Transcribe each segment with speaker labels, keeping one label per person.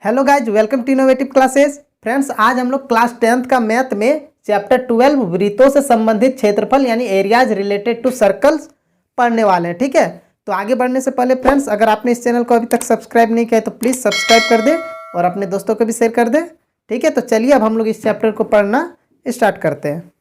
Speaker 1: Hello guys, welcome to innovative classes. Friends, आज हम लोग क्लास 10th का मैथ में चैप्टर 12 वृत्तों से संबंधित क्षेत्रफल यानी एरियाज रिलेटेड टू सर्कल्स पढ़ने वाले हैं। ठीक है, तो आगे बढ़ने से पहले फ्रेंड्स, अगर आपने इस चैनल को अभी तक सब्सक्राइब नहीं किया है तो प्लीज़ सब्सक्राइब कर दे और अपने दोस्तों को भी शेयर कर दे। ठीक है, तो चलिए अब हम लोग इस चैप्टर को पढ़ना स्टार्ट करते हैं।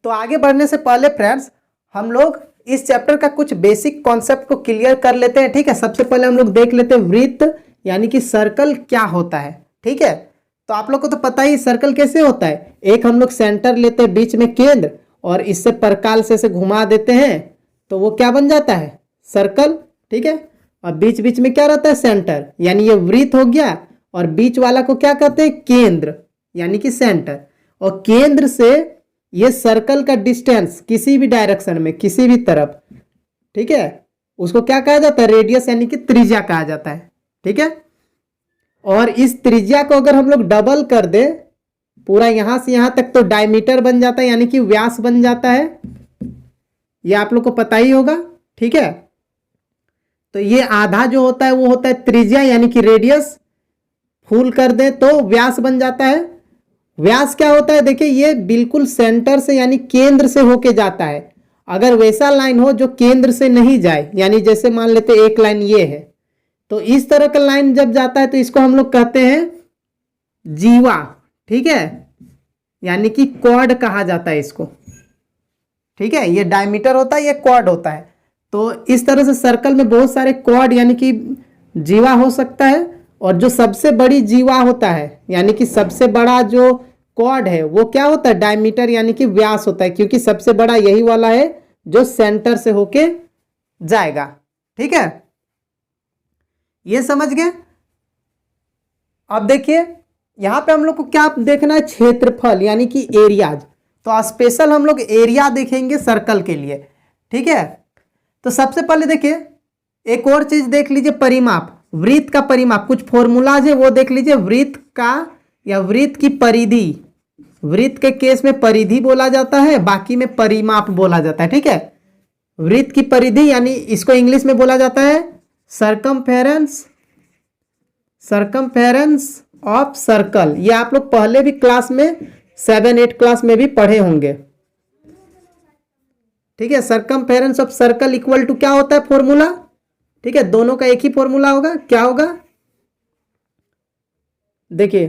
Speaker 1: तो आगे बढ़ने से पहले फ्रेंड्स, हम लोग इस चैप्टर का कुछ बेसिक कॉन्सेप्ट को क्लियर कर लेते हैं। ठीक है, सबसे पहले हम लोग देख लेते हैं वृत्त यानी कि सर्कल क्या होता है। ठीक है, तो आप लोग को तो पता ही सर्कल कैसे होता है। एक हम लोग सेंटर लेते हैं, बीच में केंद्र, और इससे परकाल से घुमा देते हैं तो वो क्या बन जाता है, सर्कल। ठीक है, और बीच बीच में क्या रहता है, सेंटर, यानी ये वृत्त हो गया। और बीच वाला को क्या कहते हैं, केंद्र यानी कि सेंटर। और केंद्र से ये सर्कल का डिस्टेंस किसी भी डायरेक्शन में, किसी भी तरफ, ठीक है, उसको क्या कहा जाता है, रेडियस यानी कि त्रिज्या कहा जाता है। ठीक है, और इस त्रिज्या को अगर हम लोग डबल कर दे पूरा यहां से यहां तक तो डायमीटर बन जाता है, यानी कि व्यास बन जाता है। ये आप लोग को पता ही होगा। ठीक है, तो ये आधा जो होता है वो होता है त्रिज्या यानी कि रेडियस। फुल कर दे तो व्यास बन जाता है। व्यास क्या होता है, देखिए ये बिल्कुल सेंटर से यानी केंद्र से होके जाता है। अगर वैसा लाइन हो जो केंद्र से नहीं जाए, यानी जैसे मान लेते एक लाइन ये है, तो इस तरह का लाइन जब जाता है तो इसको हम लोग कहते हैं जीवा। ठीक है, यानी कि क्वाड कहा जाता है इसको। ठीक है, ये डायमीटर होता है, ये क्वाड होता है। तो इस तरह से सर्कल में बहुत सारे क्वाड यानी कि जीवा हो सकता है। और जो सबसे बड़ी जीवा होता है यानी कि सबसे बड़ा जो क्वाड है वो क्या होता है, डायमीटर यानी कि व्यास होता है, क्योंकि सबसे बड़ा यही वाला है जो सेंटर से होके जाएगा। ठीक है, ये समझ गए। अब देखिए यहां पे हम लोग को क्या देखना है, क्षेत्रफल यानी कि एरियाज। तो स्पेशल हम लोग एरिया देखेंगे सर्कल के लिए। ठीक है, तो सबसे पहले देखिए एक और चीज देख लीजिए, परिमाप, वृत्त का परिमाप। कुछ फॉर्मूलाज है वो देख लीजिए। वृत्त का या वृत्त की परिधि, वृत्त के केस में परिधि बोला जाता है, बाकी में परिमाप बोला जाता है। ठीक है, वृत्त की परिधि यानी इसको इंग्लिश में बोला जाता है सरकमफेरेंस, सरकमफेरेंस ऑफ सर्कल। ये आप लोग पहले भी क्लास में 7-8 क्लास में भी पढ़े होंगे। ठीक है, circumference of circle equal to क्या होता है, फॉर्मूला। ठीक है, दोनों का एक ही फॉर्मूला होगा, क्या होगा, देखिए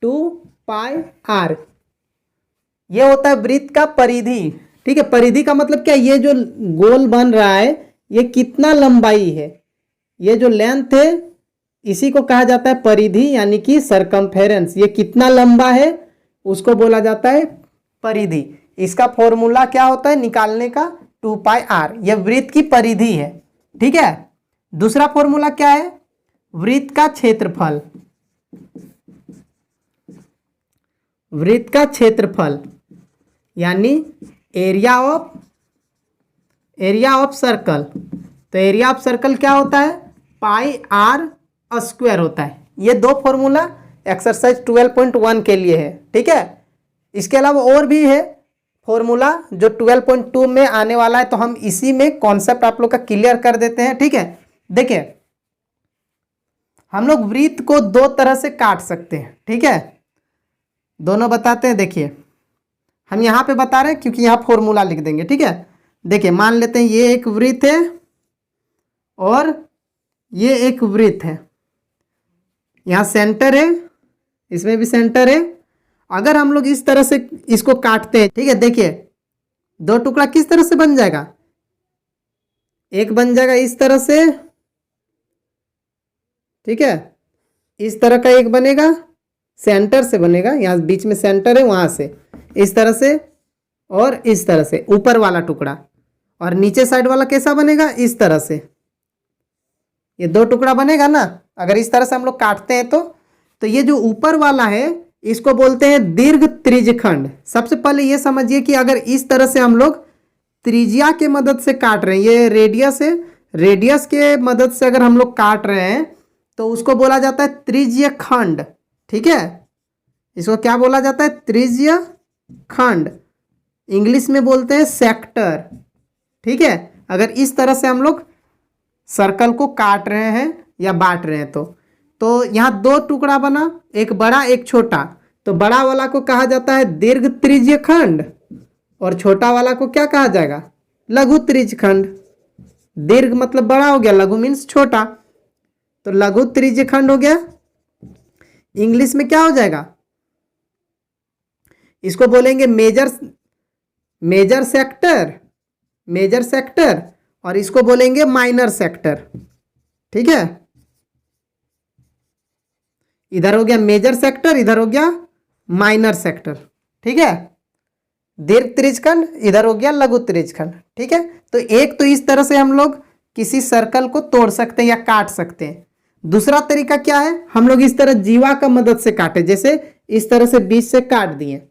Speaker 1: 2πr। ये होता है वृत्त का परिधि। ठीक है, परिधि का मतलब क्या, ये जो गोल बन रहा है ये कितना लंबाई है, ये जो लेंथ है इसी को कहा जाता है परिधि यानी कि सरकमफेरेंस। ये कितना लंबा है उसको बोला जाता है परिधि। इसका फॉर्मूला क्या होता है निकालने का, 2πr। ये वृत्त की परिधि है। ठीक है, दूसरा फॉर्मूला क्या है, वृत्त का क्षेत्रफल, वृत्त का क्षेत्रफल यानी एरिया ऑफ सर्कल। तो एरिया ऑफ सर्कल क्या होता है, πr स्क्वायर होता है। ये दो फॉर्मूला एक्सरसाइज 12.1 के लिए है। ठीक है, इसके अलावा और भी है फॉर्मूला जो 12.2 में आने वाला है, तो हम इसी में कॉन्सेप्ट आप लोग का क्लियर कर देते हैं। ठीक है, देखिए हम लोग वृत्त को दो तरह से काट सकते हैं। ठीक है, दोनों बताते हैं। देखिए हम यहाँ पे बता रहे हैं क्योंकि यहाँ फॉर्मूला लिख देंगे। ठीक है, देखिए मान लेते हैं ये एक वृत्त है और ये एक वृत्त है, यहाँ सेंटर है, इसमें भी सेंटर है। अगर हम लोग इस तरह से इसको काटते हैं, ठीक है, देखिए दो टुकड़ा किस तरह से बन जाएगा, एक बन जाएगा इस तरह से, ठीक है, इस तरह का एक बनेगा, सेंटर से बनेगा, यहाँ बीच में सेंटर है वहां से इस तरह से, और इस तरह से ऊपर वाला टुकड़ा, और नीचे साइड वाला कैसा बनेगा, इस तरह से। ये दो टुकड़ा बनेगा ना, अगर इस तरह से हम लोग काटते हैं तो ये जो ऊपर वाला है इसको बोलते हैं दीर्घ त्रिज्यखंड। सबसे पहले ये समझिए कि अगर इस तरह से हम लोग त्रिज्या के मदद से काट रहे हैं, ये रेडियस है, रेडियस के मदद से अगर हम लोग काट रहे हैं तो उसको बोला जाता है त्रिज्यखंड। ठीक है, इसको क्या बोला जाता है, त्रिज्यखंड। इंग्लिश में बोलते हैं सेक्टर। ठीक है, अगर इस तरह से हम लोग सर्कल को काट रहे हैं या बांट रहे हैं तो तो यहाँ दो टुकड़ा बना, एक बड़ा एक छोटा। तो बड़ा वाला को कहा जाता है दीर्घ त्रिज्यीय खंड और छोटा वाला को क्या कहा जाएगा, लघु त्रिज्यीय खंड। दीर्घ मतलब बड़ा हो गया, लघु मीन्स छोटा, तो लघु त्रिज्यीय खंड हो गया। इंग्लिश में क्या हो जाएगा, इसको बोलेंगे मेजर सेक्टर और इसको बोलेंगे माइनर सेक्टर। ठीक है, इधर हो गया मेजर सेक्टर, इधर हो गया माइनर सेक्टर। ठीक है, दीर्घ त्रिज्यखंड, इधर हो गया लघु त्रिज्यखंड। ठीक है, तो एक तो इस तरह से हम लोग किसी सर्कल को तोड़ सकते हैं या काट सकते हैं। दूसरा तरीका क्या है, हम लोग इस तरह जीवा का मदद से काटे, जैसे इस तरह से बीच से काट दिए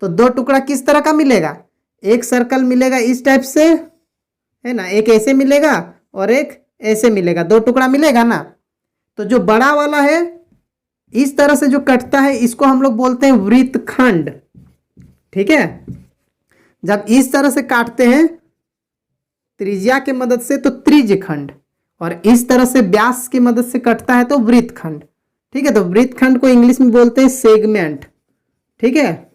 Speaker 1: तो दो टुकड़ा किस तरह का मिलेगा, एक सर्कल मिलेगा इस टाइप से, है ना, एक ऐसे मिलेगा और एक ऐसे मिलेगा, दो टुकड़ा मिलेगा ना। तो जो बड़ा वाला है इस तरह से जो कटता है इसको हम लोग बोलते हैं वृत्तखंड। ठीक है, जब इस तरह से काटते हैं त्रिज्या के मदद से तो त्रिज्यखंड, और इस तरह से व्यास की मदद से कटता है तो वृत्तखंड। ठीक है, तो वृत्तखंड को इंग्लिश में बोलते हैं सेगमेंट। ठीक है,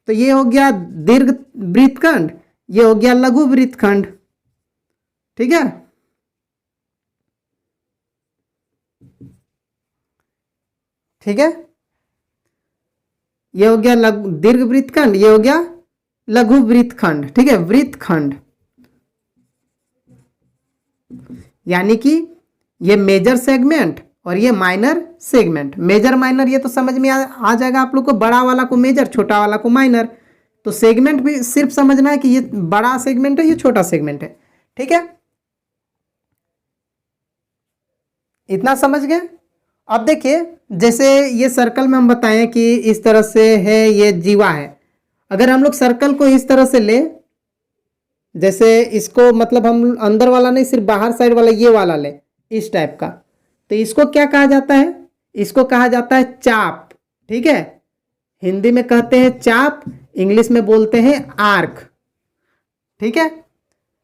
Speaker 1: तो ये हो गया दीर्घ वृत्तखंड, ये हो गया लघु वृत्तखंड। ठीक है, ठीक है, ये हो गया दीर्घ वृत्तखंड, ये हो गया लघु वृत्तखंड। ठीक है, वृत्तखंड यानी कि ये मेजर सेगमेंट और ये माइनर सेगमेंट। मेजर माइनर ये तो समझ में आ जाएगा आप लोग को, बड़ा वाला को मेजर, छोटा वाला को माइनर। तो सेगमेंट भी सिर्फ समझना है कि ये बड़ा सेगमेंट है, ये छोटा सेगमेंट है। ठीक है, इतना समझ गए। अब देखिए, जैसे ये सर्कल में हम बताएं कि इस तरह से है, ये जीवा है। अगर हम लोग सर्कल को इस तरह से ले, जैसे इसको मतलब हम अंदर वाला नहीं, सिर्फ बाहर साइड वाला ये वाला ले, इस टाइप का, तो इसको क्या कहा जाता है, इसको कहा जाता है चाप। ठीक है, हिंदी में कहते हैं चाप, इंग्लिश में बोलते हैं आर्क। ठीक है,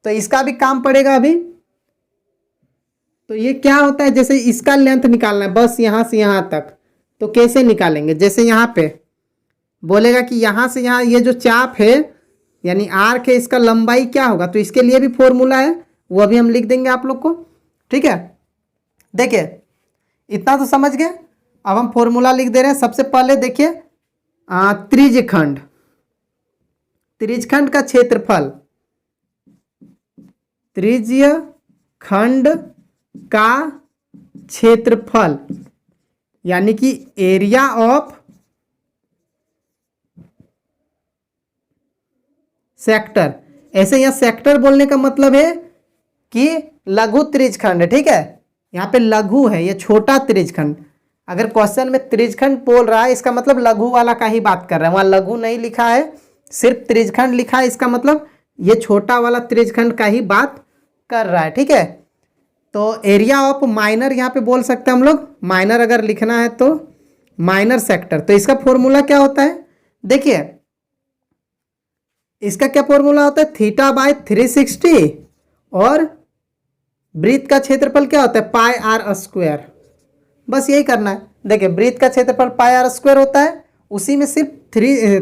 Speaker 1: तो इसका भी काम पड़ेगा अभी। तो ये क्या होता है, जैसे इसका लेंथ निकालना है बस यहाँ से यहाँ तक, तो कैसे निकालेंगे, जैसे यहाँ पे बोलेगा कि यहाँ से यहाँ ये जो चाप है यानी आर्क है, इसका लंबाई क्या होगा, तो इसके लिए भी फॉर्मूला है, वो अभी हम लिख देंगे आप लोग को। ठीक है, देखिए इतना तो समझ गए। अब हम फॉर्मूला लिख दे रहे हैं। सबसे पहले देखिए त्रिज्यखंड, त्रिज्यखंड का क्षेत्रफल, त्रिज्यखंड का क्षेत्रफल यानी कि एरिया ऑफ सेक्टर। ऐसे यहाँ सेक्टर बोलने का मतलब है कि लघु त्रिज्यखंड है। ठीक है, यहाँ पे लघु है, ये छोटा त्रिज्यखंड। अगर क्वेश्चन में त्रिज्यखंड बोल रहा है इसका मतलब लघु वाला का ही बात कर रहा है, वहाँ लघु नहीं लिखा है, सिर्फ त्रिज्यखंड लिखा है, इसका मतलब ये छोटा वाला त्रिज्यखंड का ही बात कर रहा है। ठीक है, तो एरिया ऑफ माइनर यहाँ पे बोल सकते हैं हम लोग, माइनर अगर लिखना है तो माइनर सेक्टर। तो इसका फॉर्मूला क्या होता है, देखिए इसका क्या फॉर्मूला होता है, थीटा बाय 360 और वृत्त का क्षेत्रफल क्या होता है, पाई आर स्क्वायर। बस यही करना है। देखिए वृत्त का क्षेत्रफल पाई आर स्क्वायर होता है, उसी में सिर्फ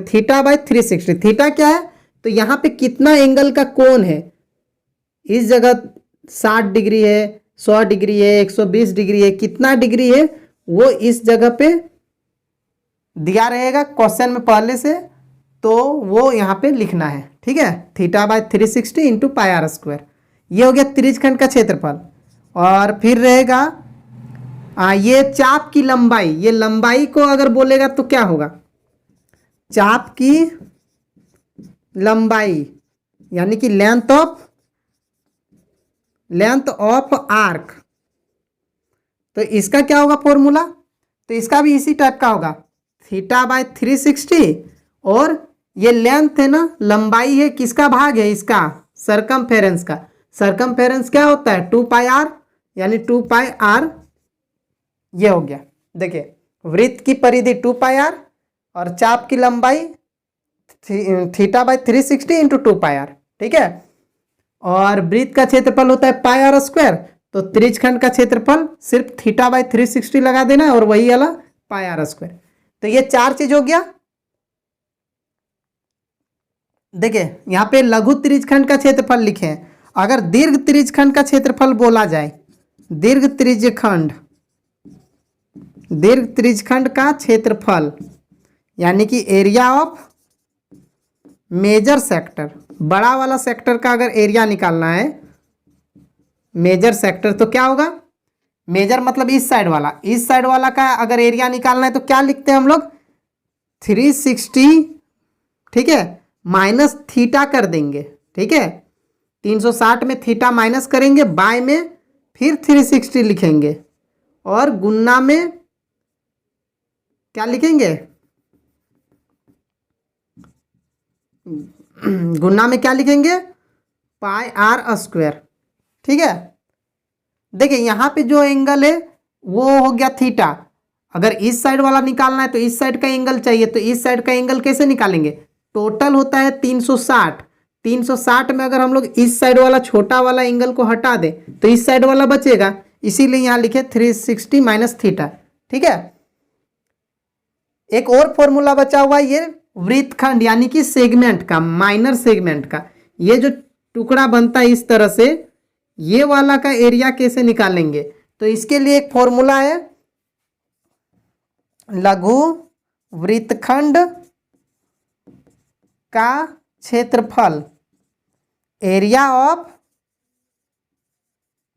Speaker 1: थीटा बाय 360। थीटा क्या है, तो यहाँ पे कितना एंगल का कोण है, इस जगह 60 डिग्री है, 100 डिग्री है, 120 डिग्री है, कितना डिग्री है वो इस जगह पे दिया रहेगा क्वेश्चन में पहले से, तो वो यहाँ पे लिखना है। ठीक है, theta by 360 into pi r square, ये हो गया त्रिज्यखंड का क्षेत्रफल। और फिर रहेगा ये चाप की लंबाई, ये लंबाई को अगर बोलेगा तो क्या होगा, चाप की लंबाई यानी कि लेंथ ऑफ आर्क। तो इसका क्या होगा फॉर्मूला, तो इसका भी इसी टाइप का होगा, थीटा बाय 360 और ये लेंथ है ना, लंबाई है, किसका भाग है, इसका सरकमफेरेंस का। सरकमफेरेंस क्या होता है, 2 पाई आर, यानी 2 पाई आर ये हो गया। देखिए वृत्त की परिधि 2 पाई आर और चाप की लंबाई theta by 360 into 2 pi r. ठीक है, और वृत्त का क्षेत्रफल होता है पाई आर स्क्वायर, तो त्रिज्यखंड का क्षेत्रफल सिर्फ थीटा बाई 360 लगा देना और वही वाला पाई आर स्क्वायर। तो ये 4 चीज हो गया। देखिए यहाँ पे लघु त्रिज्यखंड का क्षेत्रफल लिखे हैं। अगर दीर्घ त्रिज्यखंड का क्षेत्रफल बोला जाए, दीर्घ त्रिज्यखंड का क्षेत्रफल यानी कि एरिया ऑफ मेजर सेक्टर, बड़ा वाला सेक्टर का अगर एरिया निकालना है मेजर सेक्टर, तो क्या होगा? मेजर मतलब इस साइड वाला, इस साइड वाला का अगर एरिया निकालना है तो क्या लिखते हैं हम लोग? 360, ठीक है, माइनस थीटा कर देंगे, ठीक है, 360 में थीटा माइनस करेंगे, बाय में फिर 360 लिखेंगे और गुन्ना में क्या लिखेंगे? गुन्ना में क्या लिखेंगे? पाई आर स्क्वायर, ठीक है। देखिए यहाँ पे जो एंगल है वो हो गया थीटा। अगर इस साइड वाला निकालना है तो इस साइड का एंगल चाहिए, तो इस साइड का एंगल कैसे निकालेंगे? टोटल होता है 360। 360 में अगर हम लोग इस साइड वाला छोटा वाला एंगल को हटा दें तो इस साइड वाला बचेगा, इसीलिए यहाँ लिखे 360 माइनस थीटा, ठीक है। एक और फॉर्मूला बचा हुआ है, ये वृत्तखंड यानी कि सेगमेंट का, माइनर सेगमेंट का, ये जो टुकड़ा बनता है इस तरह से, ये वाला का एरिया कैसे निकालेंगे? तो इसके लिए एक फॉर्मूला है, लघु वृत्तखंड का क्षेत्रफल, area of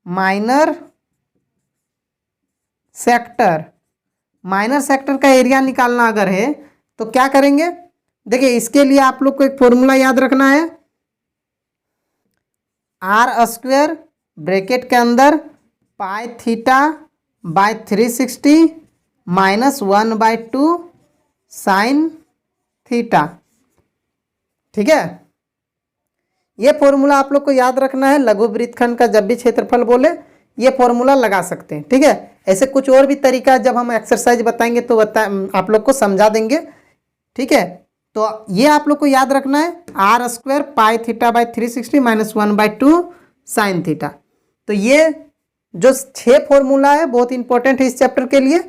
Speaker 1: minor sector. Minor sector का एरिया निकालना अगर है तो क्या करेंगे? देखिए इसके लिए आप लोग को एक फॉर्मूला याद रखना है, आर स्क्वायर ब्रैकेट के अंदर pi theta by 360 minus 1/2 sine theta, ठीक है। ये फॉर्मूला आप लोग को याद रखना है। लघु वृत्तखंड का जब भी क्षेत्रफल बोले ये फॉर्मूला लगा सकते हैं, ठीक है। ऐसे कुछ और भी तरीका जब हम एक्सरसाइज बताएंगे तो आप लोग को समझा देंगे, ठीक है। तो ये आप लोग को याद रखना है, r square pi theta by 360 minus 1/2 sine theta. तो ये जो 6 फॉर्मूला है बहुत इंपॉर्टेंट है इस चैप्टर के लिए,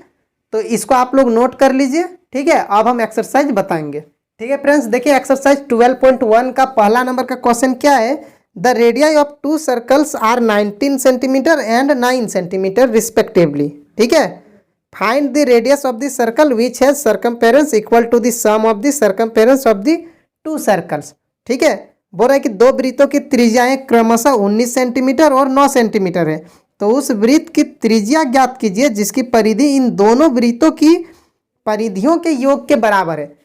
Speaker 1: तो इसको आप लोग नोट कर लीजिए, ठीक है। अब हम एक्सरसाइज बताएंगे, ठीक है फ्रेंड्स। देखिए एक्सरसाइज 12.1 का पहला नंबर का क्वेश्चन क्या है? The radii of 2 circles are 19 centimetre and 9 centimetre respectively, ठीक है। Find the radius of the circle which has circumference equal to the sum of the circumference of the 2 circles, ठीक है। बोल रहा है कि 2 वृत्तों की त्रिज्याएं क्रमशः 19 सेंटीमीटर और 9 सेंटीमीटर है, तो उस वृत्त की त्रिज्या ज्ञात कीजिए जिसकी परिधि इन दोनों वृत्तों की परिधियों के योग के बराबर है।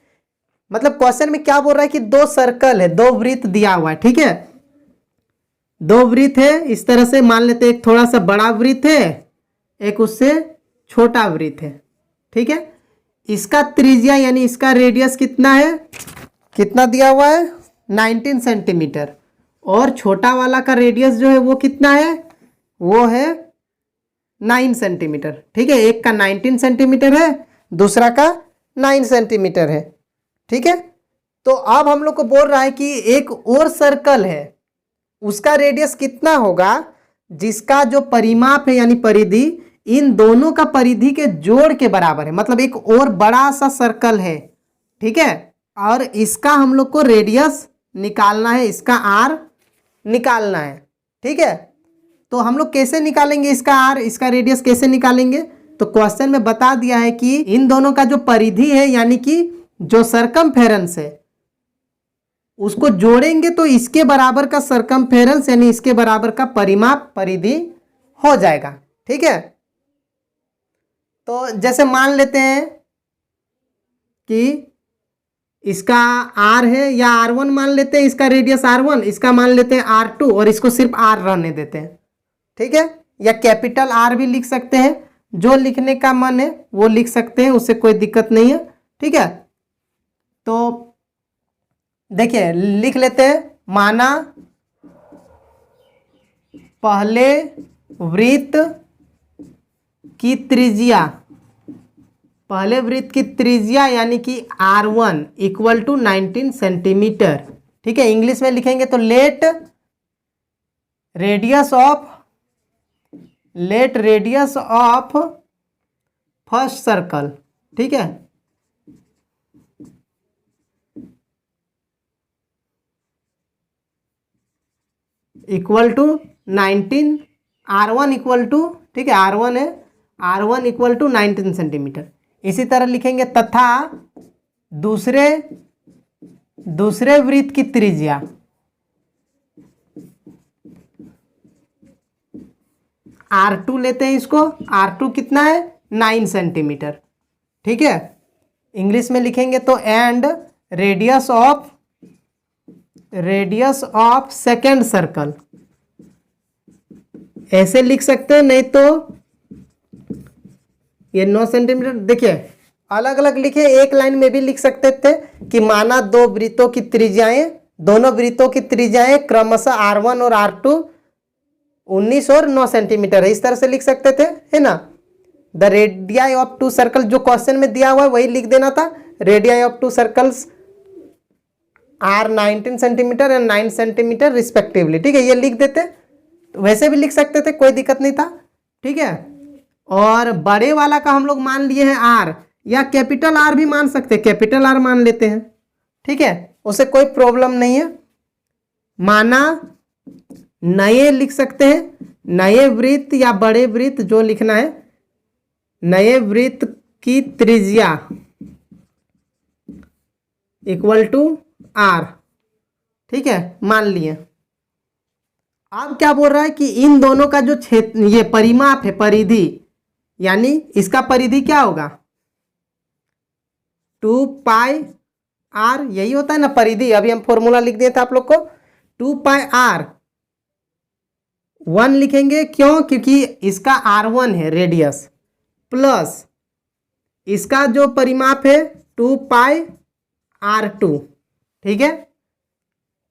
Speaker 1: मतलब क्वेश्चन में क्या बोल रहा है कि 2 सर्कल है, 2 वृत्त दिया हुआ है, ठीक है। 2 वृत्त है, इस तरह से मान लेते हैं, एक थोड़ा सा बड़ा वृत्त है, एक उससे छोटा वृत्त है, ठीक है। इसका त्रिज्या यानी इसका रेडियस कितना है? कितना दिया हुआ है? 19 सेंटीमीटर। और छोटा वाला का रेडियस जो है वो कितना है? वो है 9 सेंटीमीटर, ठीक है। एक का 19 सेंटीमीटर है, दूसरा का 9 सेंटीमीटर है, ठीक है। तो अब हम लोग को बोल रहा है कि एक और सर्कल है, उसका रेडियस कितना होगा? जिसका जो परिमाप है यानी परिधि इन दोनों का परिधि के जोड़ के बराबर है। मतलब एक और बड़ा सा सर्कल है, ठीक है, और इसका हम लोग को रेडियस निकालना है, इसका आर निकालना है, ठीक है। तो हम लोग कैसे निकालेंगे इसका आर, इसका रेडियस कैसे निकालेंगे? तो क्वेश्चन में बता दिया है कि इन दोनों का जो परिधि है यानी कि जो सर्कमफेरेंस है उसको जोड़ेंगे तो इसके बराबर का सर्कमफेरेंस यानी इसके बराबर का परिमाप परिधि हो जाएगा, ठीक है। तो जैसे मान लेते हैं कि इसका आर है या R1 मान लेते हैं, इसका रेडियस R1, इसका मान लेते हैं R2 और इसको सिर्फ R रहने देते हैं, ठीक है। या कैपिटल R भी लिख सकते हैं, जो लिखने का मन है वो लिख सकते हैं, उससे कोई दिक्कत नहीं है, ठीक है। तो देखिए लिख लेते हैं, माना पहले वृत्त की त्रिज्या, पहले वृत्त की त्रिज्या यानी कि R1 इक्वल टू 19 सेंटीमीटर, ठीक है। इंग्लिश में लिखेंगे तो late radius of late radius of first circle, ठीक है, equal to 19, R1 equal to, ठीक है, R1 है, R1 इक्वल टू 19 सेंटीमीटर। इसी तरह लिखेंगे तथा दूसरे वृत्त की त्रिज्या R2 लेते हैं इसको, R2 कितना है 9 सेंटीमीटर, ठीक है। इंग्लिश में लिखेंगे तो and radius of second circle, ऐसे लिख सकते हैं, नहीं तो ये 9 सेंटीमीटर, देखिए अलग अलग लिखे, एक लाइन में भी लिख सकते थे कि माना दो वृत्तों की त्रिज्याएं, दोनों वृत्तों की त्रिज्याएं क्रमशः R1 और R2 19 और 9 सेंटीमीटर है, इस तरह से लिख सकते थे, है ना। The radii of two circle, जो क्वेश्चन में दिया हुआ है वही लिख देना था, radii of two circles are 19 centimetre and 9 centimetre respectively, ठीक है, ये लिख देते, वैसे भी लिख सकते थे, कोई दिक्कत नहीं था, ठीक है। और बड़े वाला का हम लोग मान लिए हैं आर, या कैपिटल आर भी मान सकते हैं, कैपिटल आर मान लेते हैं, ठीक है, उससे कोई प्रॉब्लम नहीं है। माना नए लिख सकते हैं, नए वृत्त या बड़े वृत्त जो लिखना है, नए वृत्त की त्रिज्या इक्वल टू आर, ठीक है, मान लिए। अब क्या बोल रहा है कि इन दोनों का जो क्षेत्र, ये परिमाप है, परिधि, यानी इसका परिधि क्या होगा 2 पाई आर, यही होता है ना परिधि, अभी हम फॉर्मूला लिख दिए थे आप लोग को, 2 पाई आर 1 लिखेंगे, क्यों, क्योंकि इसका R1 है रेडियस, प्लस इसका जो परिमाप है 2 पाई R2, ठीक है,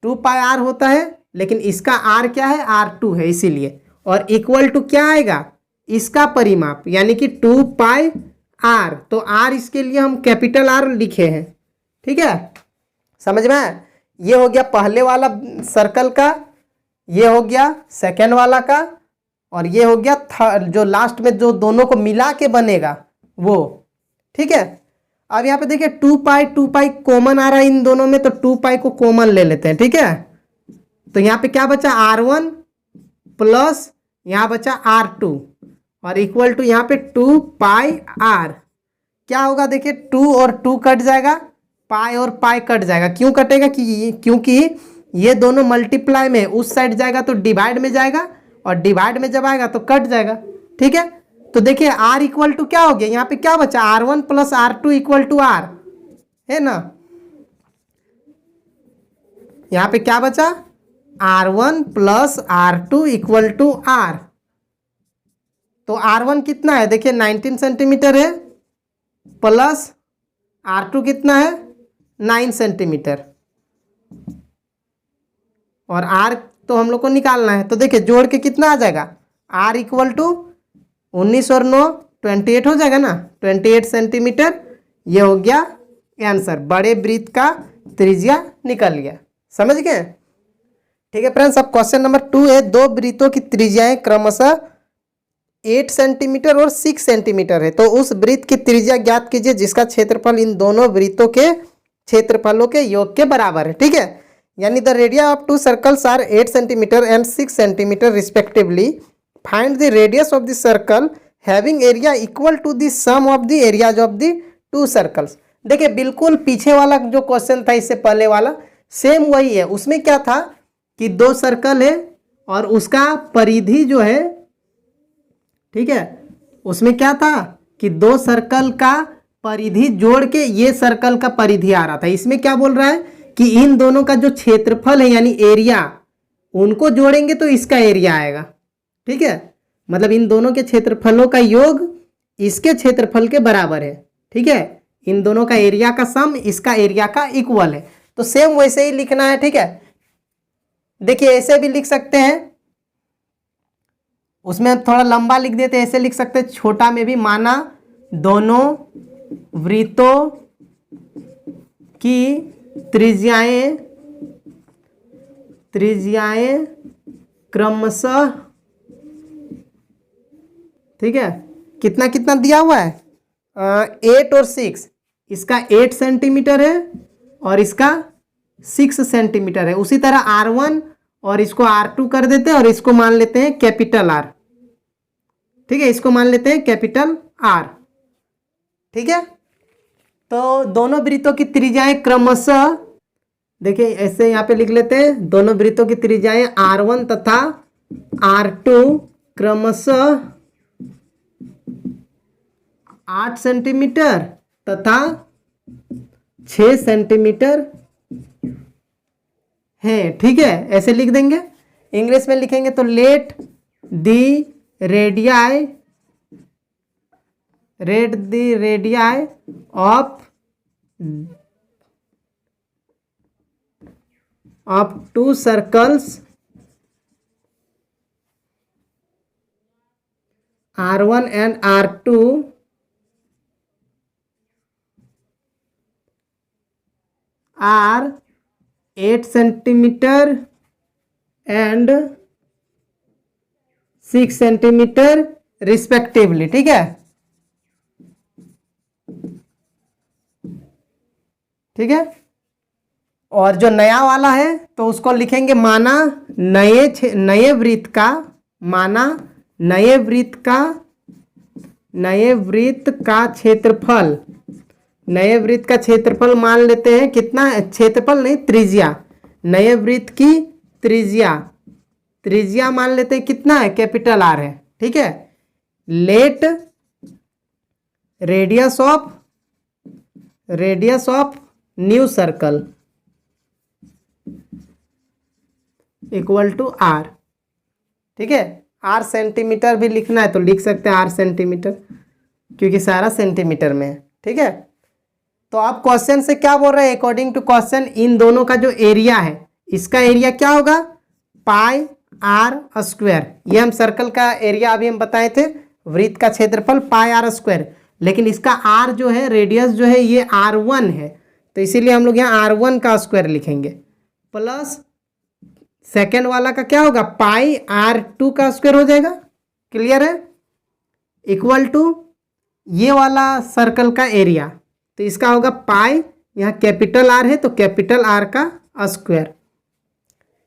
Speaker 1: 2 पाई आर होता है, लेकिन इसका R क्या है R2 है, इसीलिए, और इक्वल टू क्या आएगा इसका परिमाप, यानी कि 2 पाई आर, तो R इसके लिए हम कैपिटल R लिखे हैं, ठीक है, समझ में आया? ये हो गया पहले वाला सर्कल का, ये हो गया सेकेंड वाला का, और ये हो गया थर्ड, जो लास्ट में जो दोनों को मिला के बनेगा वो, ठीक है। अब यहाँ पे देखिए 2 पाई कॉमन आ रहा है इन दोनों में, तो 2 पाई को कॉमन ले लेते हैं, ठीक है। तो यहाँ पे क्या बचा R1 प्लस यहाँ बचा R2 और इक्वल टू यहाँ पे 2 पाई आर, क्या होगा देखिए 2 और 2 कट जाएगा, पाई और पाई कट जाएगा, क्यों कटेगा क्योंकि ये दोनों मल्टीप्लाई में, उस साइड जाएगा तो डिवाइड में जाएगा, और डिवाइड में जब आएगा तो कट जाएगा, ठीक है। तो देखिए R इक्वल टू क्या हो गया, यहाँ पे क्या बचा R1 plus R2 equal to R, है ना, यहाँ पे क्या बचा R1 plus R2 equal to R, तो R1 कितना है देखिए 19 सेंटीमीटर है, प्लस R2 कितना है 9 सेंटीमीटर, और R तो हम लोग को निकालना है, तो देखिए जोड़ के कितना आ जाएगा R इक्वल टू 19 और 9 28 हो जाएगा ना, 28 सेंटीमीटर, ये हो गया आंसर, बड़े वृत्त का त्रिज्या निकल गया, समझ गए, ठीक है फ्रेंड्स। अब क्वेश्चन नंबर 2 है, दो वृत्तों की त्रिज्याएं क्रमशः 8 सेंटीमीटर और 6 सेंटीमीटर है, तो उस वृत्त की त्रिज्या ज्ञात कीजिए जिसका क्षेत्रफल इन दोनों वृत्तों के क्षेत्रफलों के योग के बराबर है, ठीक है। यानी the radii of two circles are 8 centimetre and 6 centimetre respectively, find the radius of the circle having area equal to the sum of the areas of the two circles. देखिए बिल्कुल पीछे वाला जो क्वेश्चन था इससे पहले वाला सेम वही है, उसमें क्या था कि दो सर्कल है और उसका परिधि जो है, ठीक है, उसमें क्या था कि दो सर्कल का परिधि जोड़ के ये सर्कल का परिधि आ रहा था, इसमें क्या बोल रहा है कि इन दोनों का जो क्षेत्रफल है यानी एरिया, उनको जोड़ेंगे तो इसका एरिया आएगा, ठीक है, मतलब इन दोनों के क्षेत्रफलों का योग इसके क्षेत्रफल के बराबर है, ठीक है, इन दोनों का एरिया का सम इसका एरिया का इक्वल है, तो सेम वैसे ही लिखना है, ठीक है। देखिए ऐसे भी लिख सकते हैं, उसमें थोड़ा लंबा लिख देते हैं, ऐसे लिख सकते हैं, छोटा में भी, माना दोनों वृत्तों की त्रिज्याएं क्रमशः ठीक है, कितना कितना दिया हुआ है 8 और 6, इसका 8 सेंटीमीटर है और इसका 6 सेंटीमीटर है। उसी तरह R1 और इसको R2 कर देते हैं और इसको मान लेते हैं कैपिटल R। ठीक है, इसको मान लेते हैं कैपिटल R। ठीक है, तो दोनों वृत्तों की त्रिज्याएं क्रमशः, देखिए ऐसे यहाँ पे लिख लेते हैं, दोनों वृत्तों की त्रिज्याएं R1 तथा R2 क्रमशः 8 सेंटीमीटर तथा 6 सेंटीमीटर है। ठीक है, ऐसे लिख देंगे। इंग्लिश में लिखेंगे तो let the radii of two circles R1 and R2 are 8 centimetre and 6 centimetre respectively. ठीक है, ठीक है, और जो नया वाला है तो उसको लिखेंगे माना नए वृत्त का क्षेत्रफल, नए वृत्त का क्षेत्रफल मान लेते हैं कितना, क्षेत्रफल नहीं त्रिज्या, नए वृत्त की त्रिज्या मान लेते हैं कितना है, कैपिटल R है। ठीक है, let radius of new circle equal to R। ठीक है, R सेंटीमीटर भी लिखना है तो लिख सकते हैं R सेंटीमीटर, क्योंकि सारा सेंटीमीटर में है। ठीक है, तो आप क्वेश्चन से क्या बोल रहे हैं, अकॉर्डिंग टू क्वेश्चन इन दोनों का जो एरिया है, इसका एरिया क्या होगा, पाई R स्क्वायर। ये हम सर्कल का एरिया अभी हम बताए थे, वृत्त का क्षेत्रफल पाई R स्क्वायर, लेकिन इसका R जो है, रेडियस जो है ये R1 है, तो इसीलिए हम लोग यहाँ R1 का स्क्वायर लिखेंगे, प्लस सेकेंड वाला का क्या होगा, पाई R2 का स्क्वायर हो जाएगा। क्लियर है, इक्वल टू ये वाला सर्कल का एरिया, तो इसका होगा पाई, यहाँ कैपिटल R है तो कैपिटल R का स्क्वायर।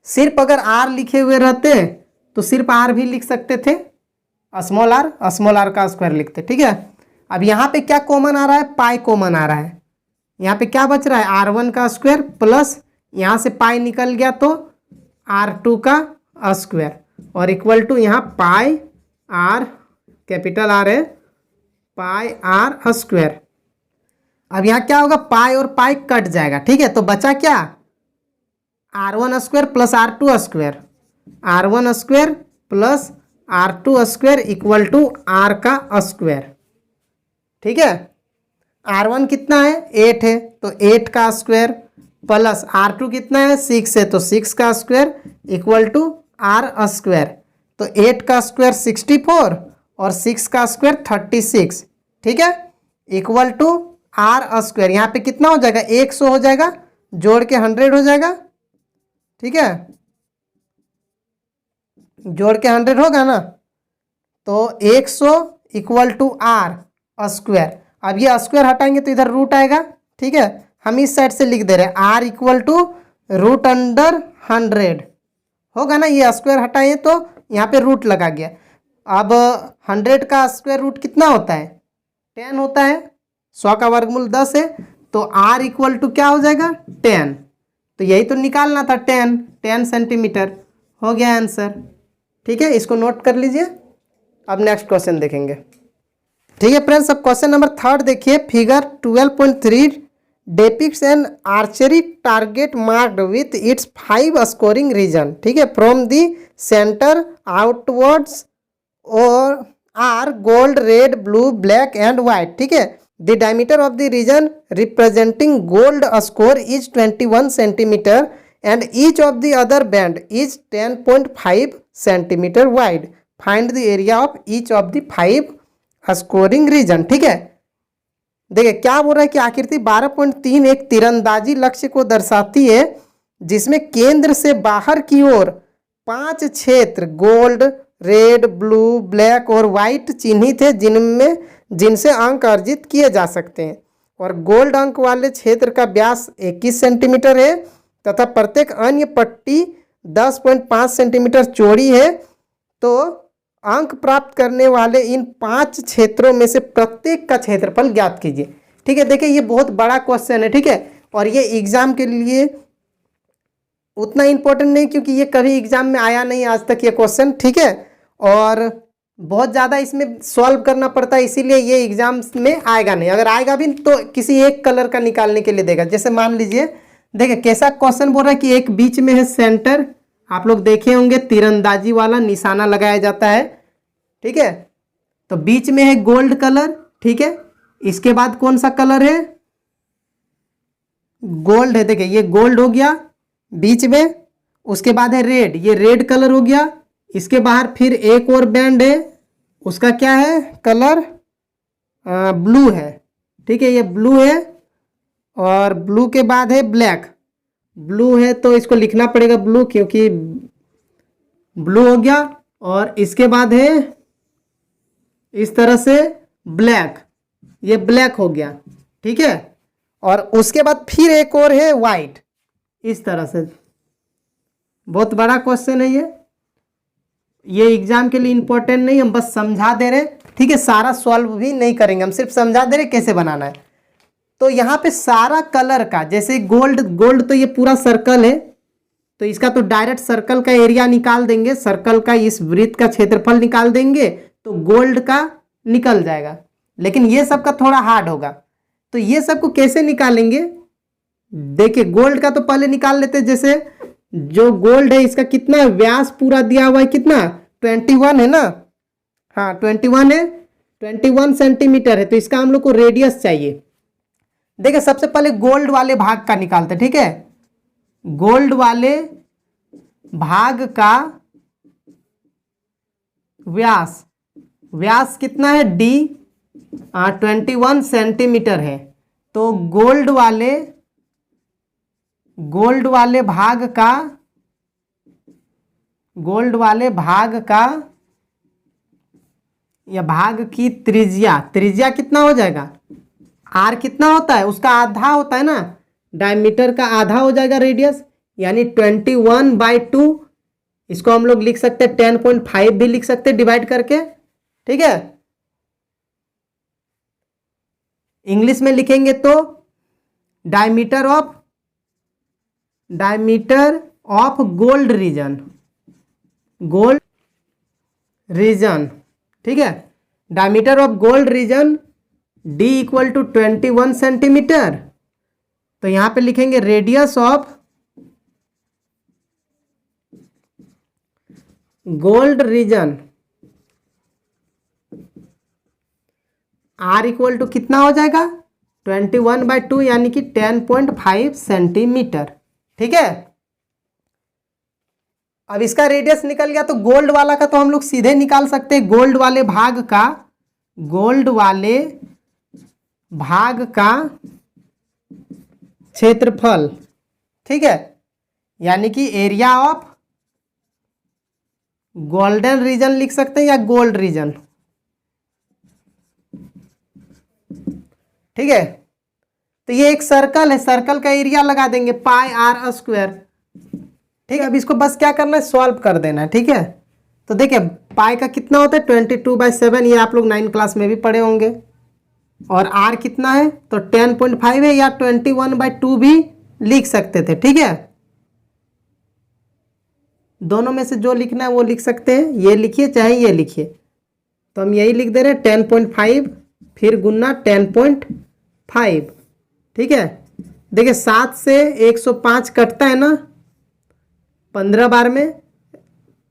Speaker 1: सिर्फ अगर R लिखे हुए रहते तो सिर्फ R भी लिख सकते थे, स्मॉल r का स्क्वायर लिखते। ठीक है, अब यहाँ पे क्या कॉमन आ रहा है, पाई कॉमन आ रहा है, यहाँ पे क्या बच रहा है, R1 का स्क्वायर प्लस यहाँ से पाई निकल गया तो R2 का स्क्वायर, और इक्वल टू यहाँ पाई R, कैपिटल R है, पाई R स्क्वायर। अब यहाँ क्या होगा, पाई और पाई कट जाएगा। ठीक है, तो बचा क्या, R1 square plus R2 square, R1 square plus R2 square equal to R का स्क्वायर। ठीक है, R1 कितना है, 8 है तो 8 का स्क्वायर प्लस R2 कितना है, 6 है तो 6 का square equal to R square. तो 8 का स्क्वायर 64 और 6 का स्क्वायर 36। ठीक है, इक्वल टू R स्क्वायर। यहाँ पे कितना हो जाएगा, 100 हो जाएगा, जोड़ के 100 हो जाएगा। ठीक है, जोड़ के 100 होगा ना, तो 100 इक्वल टू R स्क्वायर। अब ये स्क्वायर हटाएंगे तो इधर रूट आएगा। ठीक है, हम इस साइड से लिख दे रहे हैं R equal to root under 100 होगा ना, ये स्क्वायर हटाइए तो यहाँ पे रूट लगा गया। अब 100 का स्क्वायर रूट कितना होता है, 10 होता है, 100 का वर्गमूल 10 है, तो R इक्वल टू क्या हो जाएगा, 10। तो यही तो निकालना था, 10 सेंटीमीटर हो गया आंसर। ठीक है, इसको नोट कर लीजिए। अब नेक्स्ट क्वेश्चन देखेंगे। ठीक है फ्रेंड्स, अब क्वेश्चन नंबर 3 देखिए। Figure 12.3 depicts an archery target marked with its 5 scoring region। ठीक है, फ्रॉम द सेंटर आउटवर्ड्स और are gold, red, blue, black and white. ठीक है, the diameter of the region representing gold score is 21 centimetre and each of the other band is 10.5 centimetre wide. Find the area of each of the 5 scoring region. ठीक है, देखिए क्या बोल रहा है कि आकृति 12.3 एक तीरंदाजी लक्ष्य को दर्शाती है जिसमें केंद्र से बाहर की ओर 5 क्षेत्र गोल्ड, रेड, ब्लू, ब्लैक और वाइट चिन्हित है जिनसे अंक अर्जित किए जा सकते हैं। और गोल्ड अंक वाले क्षेत्र का व्यास 21 सेंटीमीटर है तथा प्रत्येक अन्य पट्टी 10.5 सेंटीमीटर चौड़ी है। तो अंक प्राप्त करने वाले इन 5 क्षेत्रों में से प्रत्येक का क्षेत्रफल ज्ञात कीजिए। ठीक है, देखिए ये बहुत बड़ा क्वेश्चन है। ठीक है, और ये एग्जाम के लिए उतना इम्पोर्टेंट नहीं क्योंकि ये कभी एग्जाम में आया नहीं आज तक ये क्वेश्चन। ठीक है, और बहुत ज़्यादा इसमें सॉल्व करना पड़ता है, इसीलिए ये एग्जाम में आएगा नहीं। अगर आएगा भी तो किसी एक कलर का निकालने के लिए देगा। जैसे मान लीजिए, देखिए कैसा क्वेश्चन बोल रहा है कि एक बीच में है सेंटर, आप लोग देखे होंगे तीरंदाजी वाला निशाना लगाया जाता है। ठीक है, तो बीच में है गोल्ड कलर। ठीक है, इसके बाद कौन सा कलर है? गोल्ड है। देखिए ये गोल्ड हो गया बीच में, उसके बाद है रेड, ये रेड कलर हो गया। इसके बाहर फिर एक और बैंड है, उसका क्या है कलर? ब्लू है। ठीक है, ये ब्लू है। और ब्लू के बाद है ब्लैक। ब्लू है तो इसको लिखना पड़ेगा ब्लू, क्योंकि ब्लू हो गया। और इसके बाद है इस तरह से ब्लैक, ये ब्लैक हो गया। ठीक है, और उसके बाद फिर एक और है वाइट, इस तरह से। बहुत बड़ा क्वेश्चन है ये एग्जाम के लिए इंपॉर्टेंट नहीं, हम बस समझा दे रहे। ठीक है, सारा सॉल्व भी नहीं करेंगे, हम सिर्फ समझा दे रहे कैसे बनाना है। तो यहाँ पे सारा कलर का, जैसे गोल्ड तो ये पूरा सर्कल है, तो इसका तो डायरेक्ट सर्कल का एरिया निकाल देंगे, सर्कल का इस वृत्त का क्षेत्रफल निकाल देंगे तो गोल्ड का निकल जाएगा। लेकिन ये सब का थोड़ा हार्ड होगा, तो ये सब को कैसे निकालेंगे? देखिए गोल्ड का तो पहले निकाल लेते। जैसे जो गोल्ड है इसका कितना व्यास पूरा दिया हुआ है, कितना 21 है ना? हाँ 21 है, 21 सेंटीमीटर है। तो इसका हम लोग को रेडियस चाहिए। देखिए सबसे पहले गोल्ड वाले भाग का निकालते। ठीक है, गोल्ड वाले भाग का व्यास कितना है? d 21 सेंटीमीटर है। तो गोल्ड वाले भाग का या भाग की त्रिज्या कितना हो जाएगा? r कितना होता है? उसका आधा होता है ना, डायमीटर का आधा हो जाएगा रेडियस, यानी 21/2। इसको हम लोग लिख सकते हैं 10.5 भी लिख सकते हैं डिवाइड करके। ठीक है, इंग्लिश में लिखेंगे तो डायमीटर ऑफ गोल्ड रीजन। ठीक है, diameter of gold reason d = 21 centimetre. तो यहां पे लिखेंगे radius of gold reason r = कितना हो जाएगा? 21/2 यानी कि 10.5 सेंटीमीटर। ठीक है, अब इसका रेडियस निकल गया, तो गोल्ड वाला का तो हम लोग सीधे निकाल सकते हैं। गोल्ड वाले भाग का क्षेत्रफल। ठीक है, यानी कि एरिया ऑफ गोल्डन रीजन लिख सकते हैं या गोल्ड रीजन। ठीक है, तो ये एक सर्कल है, सर्कल का एरिया लगा देंगे πr²। ठीक है, अब इसको बस क्या करना है? सॉल्व कर देना है। ठीक है, तो देखिए पाई का कितना होता है? 22/7, ये आप लोग 9 क्लास में भी पढ़े होंगे। और r कितना है? तो 10.5 है, या 21/2 भी लिख सकते थे। ठीक है, दोनों में से जो लिखना है वो लिख सकते हैं, ये लिखिए चाहे ये लिखिए। तो हम यही लिख दे रहे हैं 10.5 फिर गुना 10.5। ठीक है, देखिए 7 से 105 कटता है ना 15 बार में,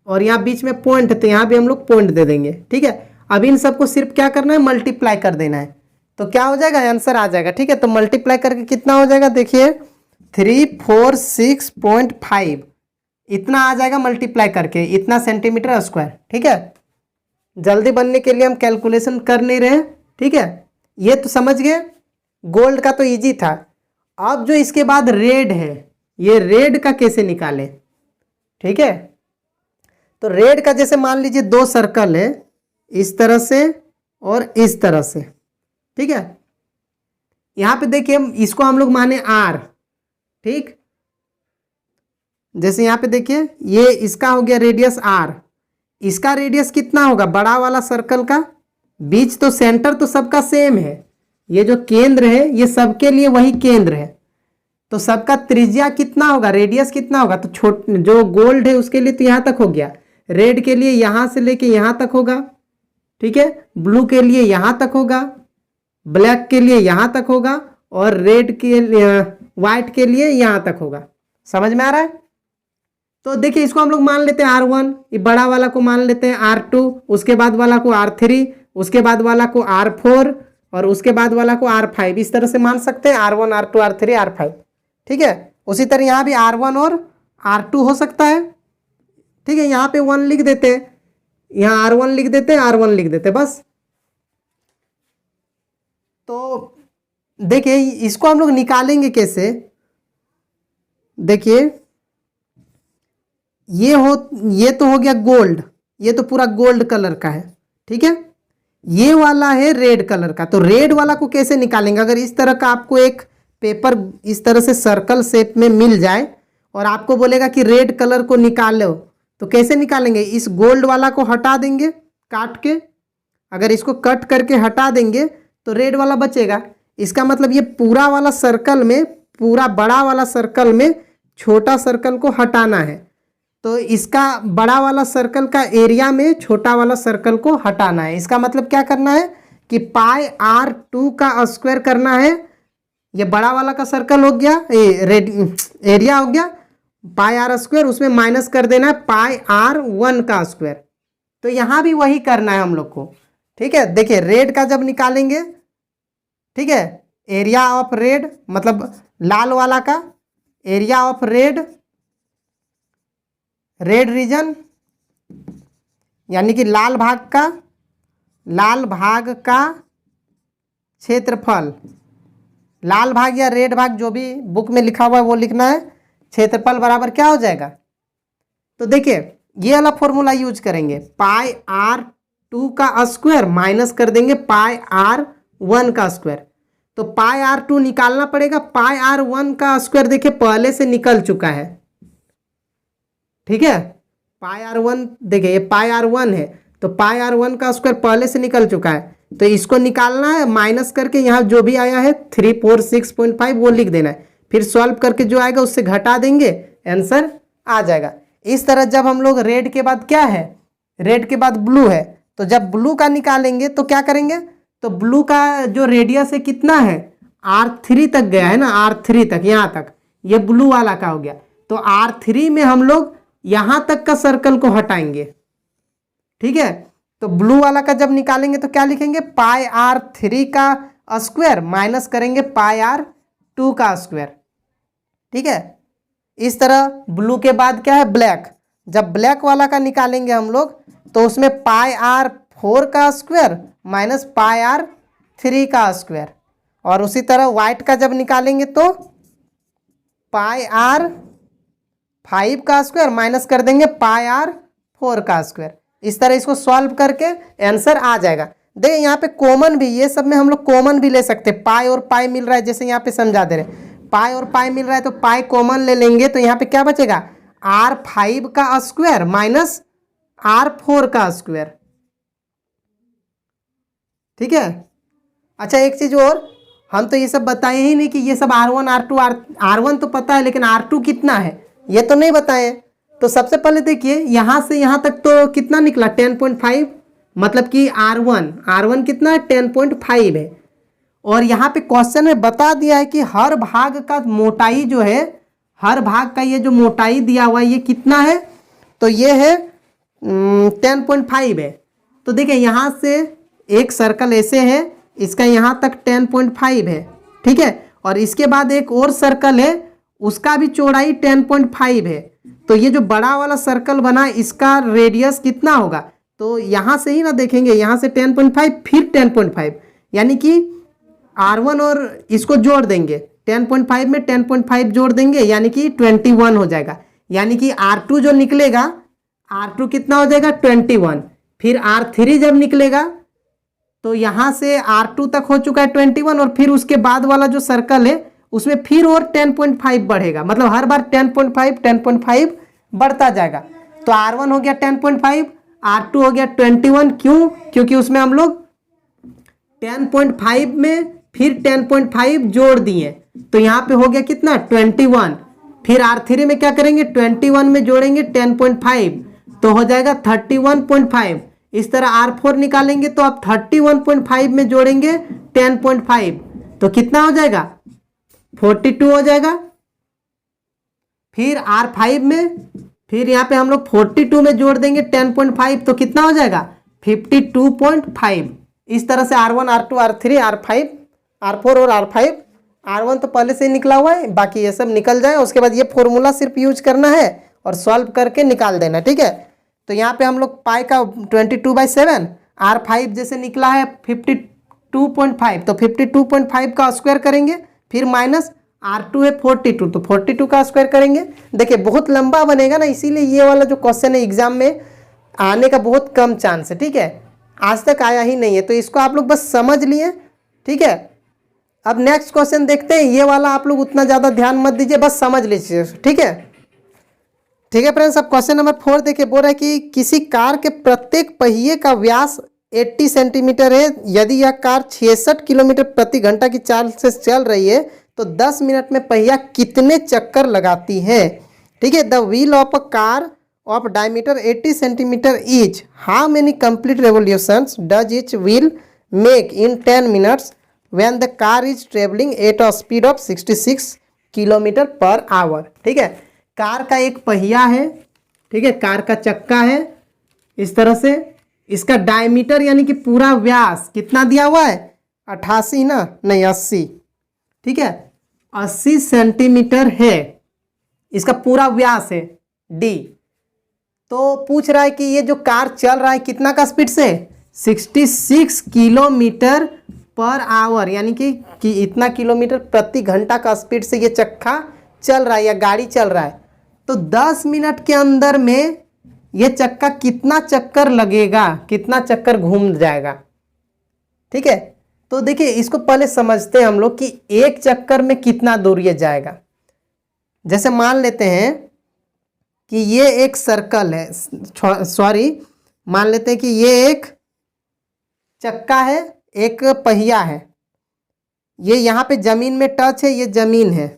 Speaker 1: और यहाँ बीच में पॉइंट है तो यहाँ भी हम लोग पॉइंट दे देंगे। ठीक है, अब इन सबको सिर्फ क्या करना है? मल्टीप्लाई कर देना है, तो क्या हो जाएगा? आंसर आ जाएगा। ठीक है, तो मल्टीप्लाई करके कितना हो जाएगा? देखिए 346.5 इतना आ जाएगा मल्टीप्लाई करके, इतना सेंटीमीटर स्क्वायर। ठीक है, जल्दी बनने के लिए हम कैलकुलेशन कर नहीं रहे। ठीक है, ये तो समझ गए, गोल्ड का तो इजी था। अब जो इसके बाद रेड है, ये रेड का कैसे निकाले? ठीक है, तो रेड का जैसे मान लीजिए दो सर्कल है, इस तरह से और इस तरह से, ठीक है। यहाँ पे देखिए इसको हम लोग माने R, ठीक। जैसे यहाँ पे देखिए ये इसका हो गया रेडियस R, इसका रेडियस कितना होगा बड़ा वाला सर्कल का, बीच तो सेंटर तो सबका सेम है, ये जो केंद्र है ये सबके लिए वही केंद्र है, तो सबका त्रिज्या कितना होगा, रेडियस कितना होगा, तो जो गोल्ड है उसके लिए तो यहाँ तक हो गया, रेड के लिए यहाँ से लेके यहाँ तक होगा, ठीक है, ब्लू के लिए यहाँ तक होगा, ब्लैक के लिए यहाँ तक होगा, और रेड के लिए व्हाइट के लिए यहाँ तक होगा। समझ में आ रहा है। तो देखिए इसको हम लोग मान लेते हैं R1, ये बड़ा वाला को मान लेते हैं R2, उसके बाद वाला को R3, उसके बाद वाला को R4 और उसके बाद वाला को R5, इस तरह से मान सकते हैं R1 R2 R3 R5, ठीक है। उसी तरह यहाँ भी R1 और R2 हो सकता है, ठीक है। यहाँ पे 1 लिख देते हैं, यहाँ R1 लिख देते हैं, R1 लिख देते हैं, बस। तो देखिए इसको हम लोग निकालेंगे कैसे, देखिए ये तो हो गया गोल्ड, ये तो पूरा गोल्ड कलर का है, ठीक है। ये वाला है रेड कलर का, तो रेड वाला को कैसे निकालेंगे, अगर इस तरह का आपको एक पेपर इस तरह से सर्कल शेप में मिल जाए और आपको बोलेगा कि रेड कलर को निकालो, तो कैसे निकालेंगे, इस गोल्ड वाला को हटा देंगे काट के, अगर इसको कट करके हटा देंगे तो रेड वाला बचेगा। इसका मतलब ये पूरा वाला सर्कल में, पूरा बड़ा वाला सर्कल में छोटा सर्कल को हटाना है, तो इसका बड़ा वाला सर्कल का एरिया में छोटा वाला सर्कल को हटाना है। इसका मतलब क्या करना है कि पाई R2 का स्क्वायर करना है, ये बड़ा वाला का सर्कल हो गया, एरिया हो गया पाई R स्क्वायर, उसमें माइनस कर देना है पाई R1 का स्क्वायर। तो यहाँ भी वही करना है हम लोग को, ठीक है। देखिए रेड का जब निकालेंगे, ठीक है, एरिया ऑफ रेड मतलब लाल वाला का एरिया ऑफ रेड रीजन, यानी कि लाल भाग का क्षेत्रफल, लाल भाग या रेड भाग जो भी बुक में लिखा हुआ है वो लिखना है, क्षेत्रफल बराबर क्या हो जाएगा। तो देखिए ये वाला फॉर्मूला यूज करेंगे, पाई R2 का स्क्वायर माइनस कर देंगे पाई R1 का स्क्वायर, तो पाई R2 निकालना पड़ेगा, पाई R1 का स्क्वायर देखिए पहले से निकल चुका है, ठीक है। पाई R1 देखिए ये पाई R1 है, तो पाई R1 का स्क्वायर पहले से निकल चुका है, तो इसको निकालना है, माइनस करके यहाँ जो भी आया है 346.5 वो लिख देना है, फिर सॉल्व करके जो आएगा उससे घटा देंगे, आंसर आ जाएगा। इस तरह जब हम लोग रेड के बाद क्या है, रेड के बाद ब्लू है, तो जब ब्लू का निकालेंगे तो क्या करेंगे, तो ब्लू का जो रेडियस है कितना है R3 तक गया है ना, R3 तक, यहाँ तक ये ब्लू वाला का हो गया, तो R3 में हम लोग यहाँ तक का सर्कल को हटाएंगे, ठीक है। तो ब्लू वाला का जब निकालेंगे तो क्या लिखेंगे, पाई R3 का स्क्वायर माइनस करेंगे पाई R2 का स्क्वायर, ठीक है। इस तरह ब्लू के बाद क्या है ब्लैक, जब ब्लैक वाला का निकालेंगे हम लोग तो उसमें पाई R4 का स्क्वायर माइनस पाई R3 का स्क्वायर, और उसी तरह व्हाइट का जब निकालेंगे तो पाई R5 का स्क्वायर माइनस कर देंगे पाई R4 का स्क्वायर। इस तरह इसको सॉल्व करके आंसर आ जाएगा। देखिए यहाँ पे कॉमन भी, ये सब में हम लोग कॉमन भी ले सकते हैं, पाई और पाई मिल रहा है, जैसे यहाँ पे समझा दे रहे पाई और पाई मिल रहा है तो पाई कॉमन ले लेंगे, तो यहाँ पे क्या बचेगा R5 का स्क्वायर माइनस R4 का स्क्वायर, ठीक है। अच्छा एक चीज और, हम तो ये सब बताए ही नहीं कि ये सब R1 R2 R1 तो पता है, लेकिन R2 कितना है ये तो नहीं बताए। तो सबसे पहले देखिए यहाँ से यहाँ तक तो कितना निकला 10.5, मतलब कि R1 कितना है 10.5 है, और यहाँ पे क्वेश्चन में बता दिया है कि हर भाग का मोटाई जो है, हर भाग का ये जो मोटाई दिया हुआ है ये कितना है, तो ये है 10.5 है। तो देखिए यहाँ से एक सर्कल ऐसे है, इसका यहाँ तक 10.5 है, ठीक है, और इसके बाद एक और सर्कल है उसका भी चौड़ाई 10.5 है, तो ये जो बड़ा वाला सर्कल बना इसका रेडियस कितना होगा, तो यहाँ से ही ना देखेंगे, यहाँ से 10.5 फिर 10.5, यानी कि R1 और इसको जोड़ देंगे, 10.5 में 10.5 जोड़ देंगे यानी कि 21 हो जाएगा, यानी कि R2 जो निकलेगा R2 कितना हो जाएगा 21, फिर R3 जब निकलेगा तो यहाँ से R2 तक हो चुका है 21, और फिर उसके बाद वाला जो सर्कल है उसमें फिर और 10.5 बढ़ेगा, मतलब हर बार 10.5 बढ़ता जाएगा। तो R1 हो गया 10.5, R2 हो गया 21। क्यों? क्योंकि उसमें हम लोग 10.5 में फिर 10.5 जोड़ दिए, तो यहाँ पे हो गया कितना 21। फिर R3 में क्या करेंगे 21 में जोड़ेंगे 10.5, तो हो जाएगा 31.5। इस तरह R4 निकालेंगे तो आप 31.5 में जोड़ेंगे 10.5, तो कितना हो जाएगा 42 हो जाएगा। फिर R5 में फिर यहाँ पे हम लोग 42 में जोड़ देंगे 10.5, तो कितना हो जाएगा 52.5। इस तरह से R1 R2 R3 R5 R4 और R5। R1 तो पहले से ही निकला हुआ है, बाकी ये सब निकल जाए, उसके बाद ये फॉर्मूला सिर्फ यूज करना है और सॉल्व करके निकाल देना, ठीक है। तो यहाँ पे हम लोग पाई का 22/7, R5 जैसे निकला है 52.5, तो 52.5 का स्क्वायर करेंगे, फिर माइनस R2 है 42, तो 42 का स्क्वायर करेंगे। देखिए बहुत लंबा बनेगा ना, इसीलिए ये वाला जो क्वेश्चन है एग्जाम में आने का बहुत कम चांस है, ठीक है, आज तक आया ही नहीं है, तो इसको आप लोग बस समझ लिए, ठीक है। अब नेक्स्ट क्वेश्चन देखते हैं, ये वाला आप लोग उतना ज़्यादा ध्यान मत दीजिए, बस समझ लीजिए, ठीक है। ठीक है फ्रेंड्स, अब क्वेश्चन नंबर 4 देखिए, बोल रहा है कि किसी कार के प्रत्येक पहिए का व्यास 80 सेंटीमीटर है। यदि यह कार 66 किलोमीटर प्रति घंटा की चाल से चल रही है तो 10 मिनट में पहिया कितने चक्कर लगाती है। ठीक है, the wheel of a car of diameter 80 centimetre each, how many complete revolutions does each wheel make in 10 minutes when the car is travelling at a speed of 66 kilometre per hour. ठीक है, car का एक पहिया है, ठीक है, car का चक्का है इस तरह से, इसका डायमीटर यानी कि पूरा व्यास कितना दिया हुआ है 88 ना, नहीं 80, ठीक है 80 सेंटीमीटर है इसका पूरा व्यास है डी। तो पूछ रहा है कि ये जो कार चल रहा है कितना का स्पीड से 66 किलोमीटर पर आवर, यानी कि इतना किलोमीटर प्रति घंटा का स्पीड से ये चक्का चल रहा है या गाड़ी चल रहा है। तो 10 मिनट के अंदर में ये चक्का कितना चक्कर लगेगा, कितना चक्कर घूम जाएगा। ठीक है, तो देखिए इसको पहले समझते हैं हम लोग कि एक चक्कर में कितना दूर ये जाएगा। जैसे मान लेते हैं कि ये एक सर्कल है, सॉरी मान लेते हैं कि ये एक चक्का है, एक पहिया है, ये यहाँ पे जमीन में टच है, ये जमीन है।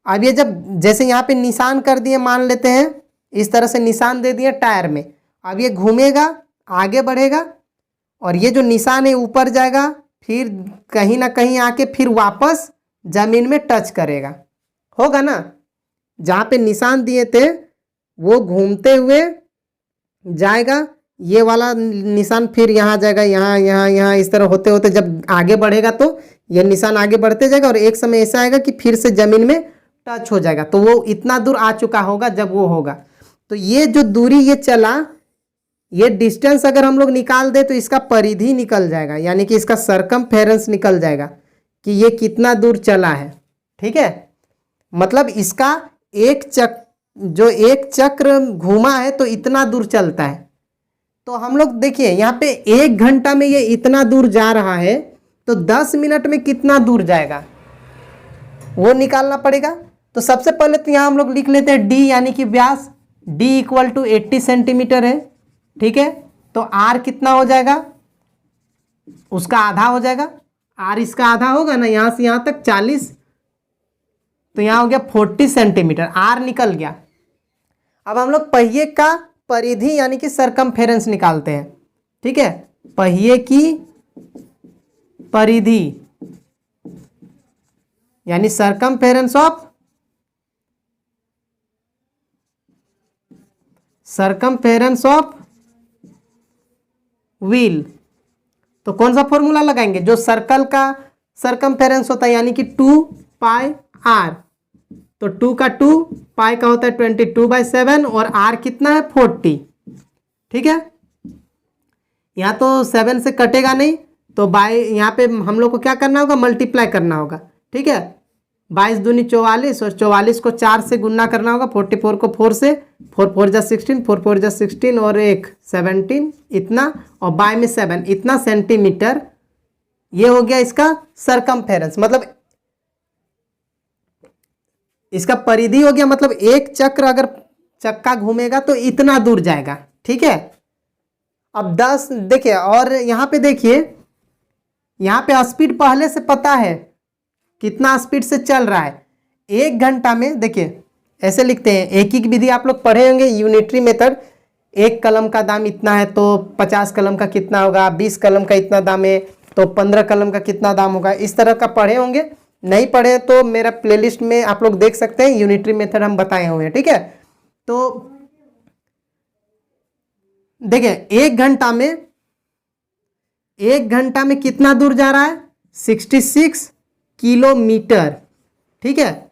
Speaker 1: अब ये जब जैसे यहाँ पे निशान कर दिए, मान लेते हैं इस तरह से निशान दे दिए टायर में, अब ये घूमेगा आगे बढ़ेगा और ये जो निशान है ऊपर जाएगा, फिर कहीं ना कहीं आके फिर वापस जमीन में टच करेगा, होगा ना। जहाँ पे निशान दिए थे वो घूमते हुए जाएगा, ये वाला निशान फिर यहाँ जाएगा, यहाँ यहाँ यहाँ इस तरह होते होते जब आगे बढ़ेगा तो ये निशान आगे बढ़ते जाएगा और एक समय ऐसा आएगा कि फिर से जमीन में टच हो जाएगा। तो वो इतना दूर आ चुका होगा जब वो होगा। तो ये जो दूरी ये चला, ये डिस्टेंस अगर हम लोग निकाल दे तो इसका परिधि निकल जाएगा, यानी कि इसका सरकमफेरेंस निकल जाएगा कि ये कितना दूर चला है। ठीक है, मतलब इसका एक चक्र घूमा है तो इतना दूर चलता है। तो हम लोग देखिए यहाँ पे 1 घंटा में ये इतना दूर जा रहा है, तो 10 मिनट में कितना दूर जाएगा वो निकालना पड़ेगा। तो सबसे पहले तो यहाँ हम लोग लिख लेते हैं डी, यानी कि व्यास d इक्वल टू 80 सेंटीमीटर है। ठीक है, तो r कितना हो जाएगा, उसका आधा हो जाएगा, r इसका आधा होगा ना, यहाँ से यहाँ तक 40, तो यहाँ हो गया 40 सेंटीमीटर, r निकल गया। अब हम लोग पहिए का परिधि यानी कि सरकमफेरेंस निकालते हैं। ठीक है, पहिए की परिधि यानी सरकमफेरेंस ऑफ व्हील। तो कौन सा फॉर्मूला लगाएंगे, जो सर्कल का सरकमफेरेंस होता है यानी कि 2πr, तो 2 का 2 पाई का होता है 22/7 और r कितना है 40। ठीक है, यहाँ तो 7 से कटेगा नहीं, तो बाय यहाँ पे हम लोग को क्या करना होगा, मल्टीप्लाई करना होगा। ठीक है, 22 दूनी 44 और 44 को 4 से गुना करना होगा, 44 को 4 से, 4 4 जा 16, 4 4 जा 16 और 1 17 इतना, और बाय में 7 इतना सेंटीमीटर। ये हो गया इसका सरकमफेरेंस, मतलब इसका परिधि हो गया, मतलब एक चक्र अगर चक्का घूमेगा तो इतना दूर जाएगा। ठीक है, अब 10 देखिए, और यहाँ पे देखिए, यहाँ पे स्पीड पहले से पता है कितना स्पीड से चल रहा है। 1 घंटा में देखिए ऐसे लिखते हैं, एक ही विधि आप लोग पढ़े होंगे, यूनिटरी मेथड। 1 कलम का दाम इतना है तो 50 कलम का कितना होगा, 20 कलम का इतना दाम है तो 15 कलम का कितना दाम होगा, इस तरह का पढ़े होंगे। नहीं पढ़े तो मेरा प्लेलिस्ट में आप लोग देख सकते हैं, यूनिटरी मेथड हम बताए हुए हैं। ठीक है, तो देखिए 1 घंटा में कितना दूर जा रहा है, 66 किलोमीटर। ठीक है,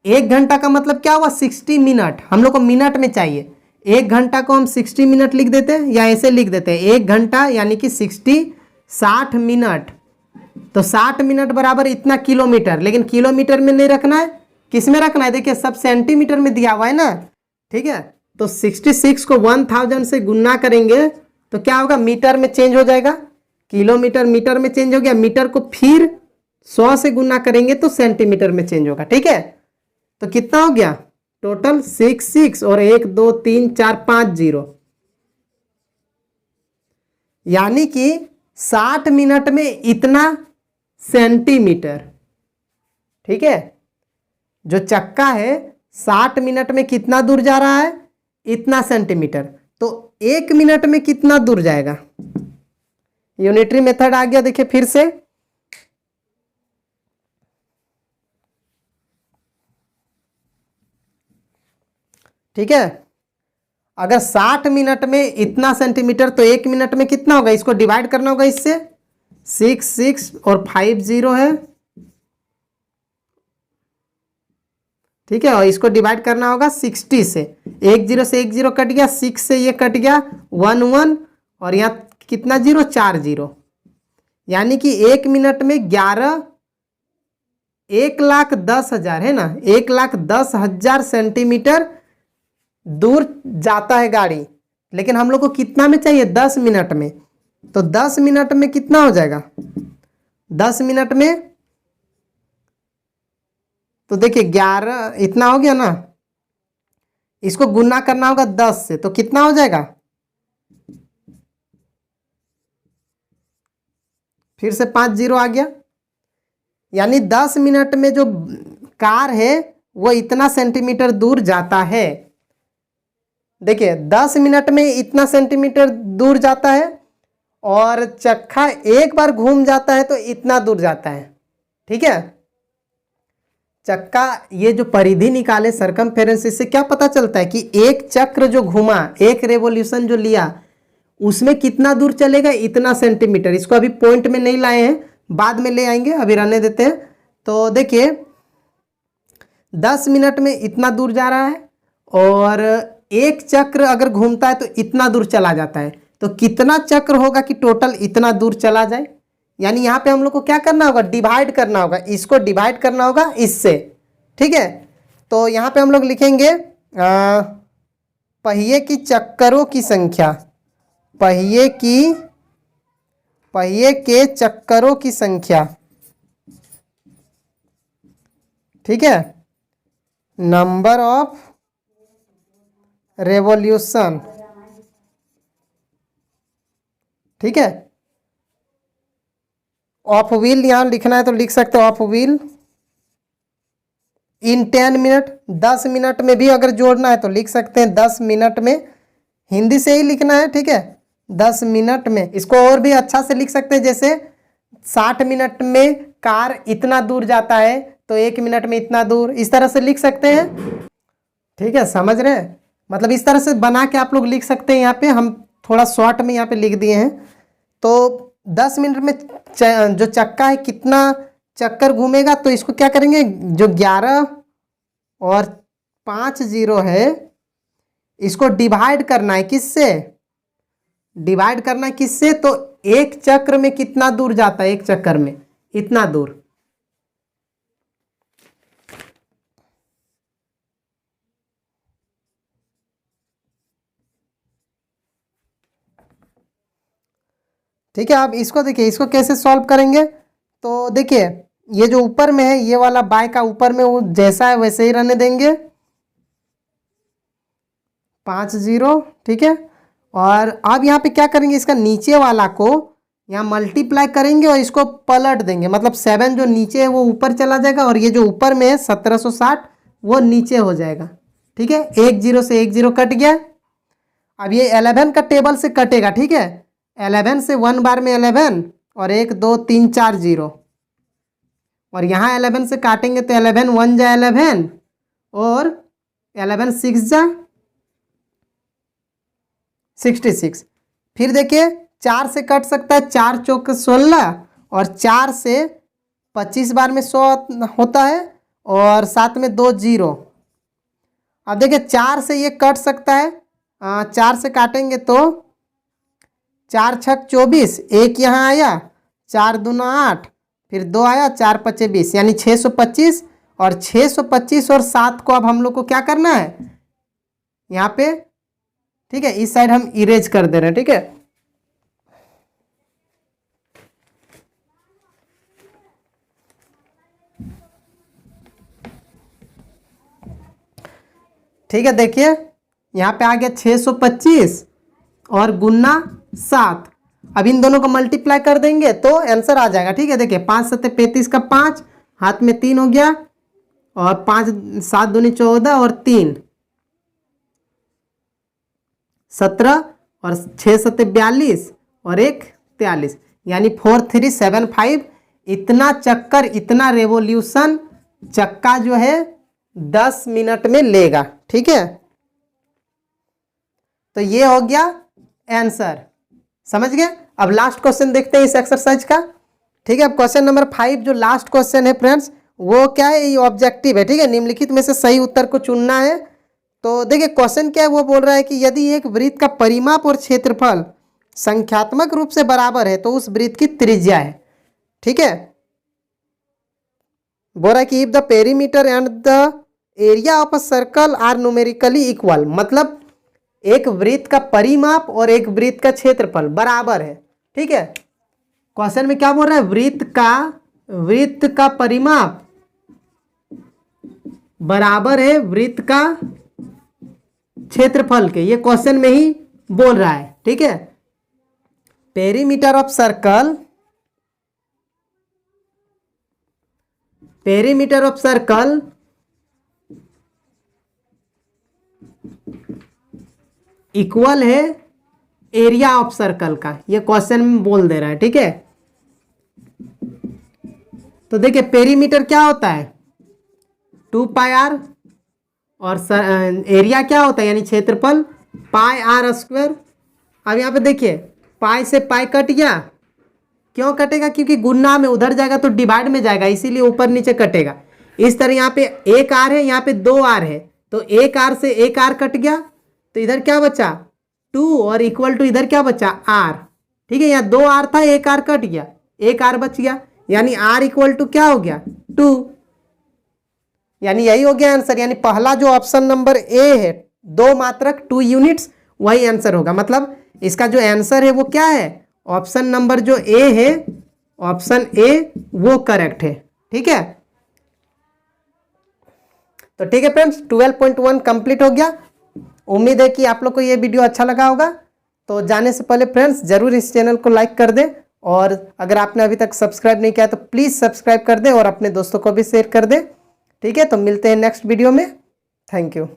Speaker 1: 1 घंटा का मतलब क्या हुआ, 60 मिनट, हम लोग को मिनट में चाहिए। 1 घंटा को हम 60 मिनट लिख देते हैं या ऐसे लिख देते हैं, 1 घंटा यानी कि 60 मिनट, तो 60 मिनट बराबर इतना किलोमीटर, लेकिन किलोमीटर में नहीं रखना है, किस में रखना है, देखिए सब सेंटीमीटर में दिया हुआ है ना। ठीक है, तो 66 को 1000 से गुना करेंगे तो क्या होगा, मीटर में चेंज हो जाएगा, किलोमीटर मीटर में चेंज हो गया, मीटर को फिर 100 से गुना करेंगे तो सेंटीमीटर में चेंज होगा। ठीक है, तो कितना हो गया टोटल 66 और 1 2 3 4 5 0, यानी कि 60 मिनट में इतना सेंटीमीटर। ठीक है, जो चक्का है 60 मिनट में कितना दूर जा रहा है, इतना सेंटीमीटर, तो 1 मिनट में कितना दूर जाएगा। यूनिटरी मेथड आ गया, देखिए फिर से, ठीक है, अगर 60 मिनट में इतना सेंटीमीटर तो 1 मिनट में कितना होगा, इसको डिवाइड करना होगा इससे, 6 और 5 0 है। ठीक है, और इसको डिवाइड करना होगा 60 से, 1 0 से 1 0 कट गया, 6 से ये कट गया 1 1, और यहाँ कितना 0, 4 0, यानी कि 1 मिनट में 1,10,000 है ना, 1,10,000 सेंटीमीटर दूर जाता है गाड़ी। लेकिन हम लोग को कितना में चाहिए, 10 मिनट में, तो 10 मिनट में कितना हो जाएगा, 10 मिनट में तो देखिए 11 इतना हो गया ना, इसको गुना करना होगा 10 से, तो कितना हो जाएगा, फिर से 5 0 आ गया, यानी 10 मिनट में जो कार है वो इतना सेंटीमीटर दूर जाता है। देखिए 10 मिनट में इतना सेंटीमीटर दूर जाता है, और चक्का एक बार घूम जाता है तो इतना दूर जाता है। ठीक है, चक्का ये जो परिधि निकाले सरकमफेरेंस, इससे क्या पता चलता है कि एक चक्र जो घूमा, एक रेवोल्यूशन जो लिया, उसमें कितना दूर चलेगा, इतना सेंटीमीटर। इसको अभी पॉइंट में नहीं लाए हैं, बाद में ले आएंगे, अभी रहने देते हैं। तो देखिए 10 मिनट में इतना दूर जा रहा है, और एक चक्र अगर घूमता है तो इतना दूर चला जाता है, तो कितना चक्र होगा कि टोटल इतना दूर चला जाए। यानी यहाँ पे हम लोग को क्या करना होगा, डिवाइड करना होगा, इसको डिवाइड करना होगा इससे। ठीक है, तो यहाँ पे हम लोग लिखेंगे पहिए की चक्करों की संख्या, पहिए के चक्करों की संख्या। ठीक है, नंबर ऑफ रेवोल्यूशन। ठीक है, ऑफ व्हील यहाँ लिखना है तो लिख सकते हो of wheel in 10 minute. 10 minute में भी अगर जोड़ना है तो लिख सकते हैं 10 मिनट में, हिंदी से ही लिखना है। ठीक है, 10 मिनट में। इसको और भी अच्छा से लिख सकते हैं, जैसे 60 मिनट में कार इतना दूर जाता है तो 1 मिनट में इतना दूर, इस तरह से लिख सकते हैं। ठीक है, समझ रहे हैं, मतलब इस तरह से बना के आप लोग लिख सकते हैं। यहाँ पे हम थोड़ा शॉर्ट में यहाँ पे लिख दिए हैं। तो 10 मिनट में जो चक्का है कितना चक्कर घूमेगा, तो इसको क्या करेंगे, जो 11 और 5 0 है, इसको डिवाइड करना है किससे, डिवाइड करना है किससे, तो एक चक्र में कितना दूर जाता है, एक चक्कर में इतना दूर। ठीक है। अब इसको देखिए, इसको कैसे सॉल्व करेंगे। तो देखिए ये जो ऊपर में है, ये वाला बाय का ऊपर में वो जैसा है वैसे ही रहने देंगे, 5 0, ठीक है। और अब यहाँ पे क्या करेंगे, इसका नीचे वाला को यहाँ मल्टीप्लाई करेंगे और इसको पलट देंगे, मतलब 7 जो नीचे है वो ऊपर चला जाएगा और ये जो ऊपर में है 1760 वो नीचे हो जाएगा, ठीक है। 1 0 से 1 0 कट गया। अब ये 11 का टेबल से कटेगा, ठीक है। 11 से 1 बार में 11 और 1 2 3 4 0, और यहाँ 11 से काटेंगे तो 11 1 जा 11 और 11 6 जा 66। फिर देखिए 4 से कट सकता है, 4 चौक 16 और 4 से 25 बार में 100 होता है और साथ में 2 0। अब देखिए 4 से ये कट सकता है, 4 से काटेंगे तो 4 छक 24, 1 यहाँ आया, 4 दूना 8, फिर 2 आया, 4 पचे 20, यानी 625। और 625 और 7 को अब हम लोग को क्या करना है यहाँ पे, ठीक है, इस साइड हम इरेज कर दे रहे हैं, ठीक है। ठीक है, देखिए यहाँ पे आ गया 625 और गुन्ना 7। अब इन दोनों को मल्टीप्लाई कर देंगे तो आंसर आ जाएगा, ठीक है। देखिए 5 7 35 का 5, हाथ में 3 हो गया, और 5 7 दूनी 14 और 3 17 और 6 7 42 और 1 43, यानी 4 3 7 5। इतना चक्कर, इतना रेवोल्यूशन चक्का जो है 10 मिनट में लेगा, ठीक है। तो ये हो गया आंसर, समझ गए। अब लास्ट क्वेश्चन देखते हैं इस एक्सरसाइज का, ठीक है। अब क्वेश्चन नंबर 5 जो लास्ट क्वेश्चन है फ्रेंड्स, वो क्या है, ये ऑब्जेक्टिव है, ठीक है। निम्नलिखित में से सही उत्तर को चुनना है। तो देखिए क्वेश्चन क्या है, वो बोल रहा है कि यदि एक वृत्त का परिमाप और क्षेत्रफल संख्यात्मक रूप से बराबर है तो उस वृत्त की त्रिज्या है, ठीक है। बोल रहा है कि if the perimeter and the area of a circle are numerically equal, मतलब एक वृत्त का परिमाप और एक वृत्त का क्षेत्रफल बराबर है, ठीक है। क्वेश्चन में क्या बोल रहा है, वृत्त का परिमाप बराबर है वृत्त का क्षेत्रफल के, ये क्वेश्चन में ही बोल रहा है, ठीक है। पेरीमीटर ऑफ सर्कल इक्वल है एरिया ऑफ सर्कल का, ये क्वेश्चन में बोल दे रहा है, ठीक है। तो देखिए पेरीमीटर क्या होता है 2 पाई आर, और एरिया क्या होता है यानी क्षेत्रफल पाई आर स्क्वायर। अब यहाँ पे देखिए पाई से पाई कट गया, क्यों कटेगा, क्योंकि गुणा में उधर जाएगा तो डिवाइड में जाएगा, इसीलिए ऊपर नीचे कटेगा। इस तरह यहाँ पे 1 आर है, यहाँ पे 2 आर है, तो 1 आर से 1 आर कट गया, तो इधर क्या बचा 2 और इक्वल टू इधर क्या बचा आर, ठीक है। यहाँ 2 आर था, 1 आर कट गया, 1 आर बच गया, यानी आर इक्वल टू क्या हो गया 2, यानी यही हो गया आंसर। यानी पहला जो ऑप्शन नंबर ए है 2 मात्रक 2 यूनिट्स, वही आंसर होगा। मतलब इसका जो आंसर है वो क्या है, ऑप्शन नंबर जो ए है, ऑप्शन ए वो करेक्ट है, ठीक है। तो ठीक है फ्रेंड्स, 12.1 कंप्लीट हो गया। उम्मीद है कि आप लोग को ये वीडियो अच्छा लगा होगा। तो जाने से पहले फ्रेंड्स जरूर इस चैनल को लाइक कर दें, और अगर आपने अभी तक सब्सक्राइब नहीं किया तो प्लीज़ सब्सक्राइब कर दें और अपने दोस्तों को भी शेयर कर दें, ठीक है। तो मिलते हैं नेक्स्ट वीडियो में, थैंक यू।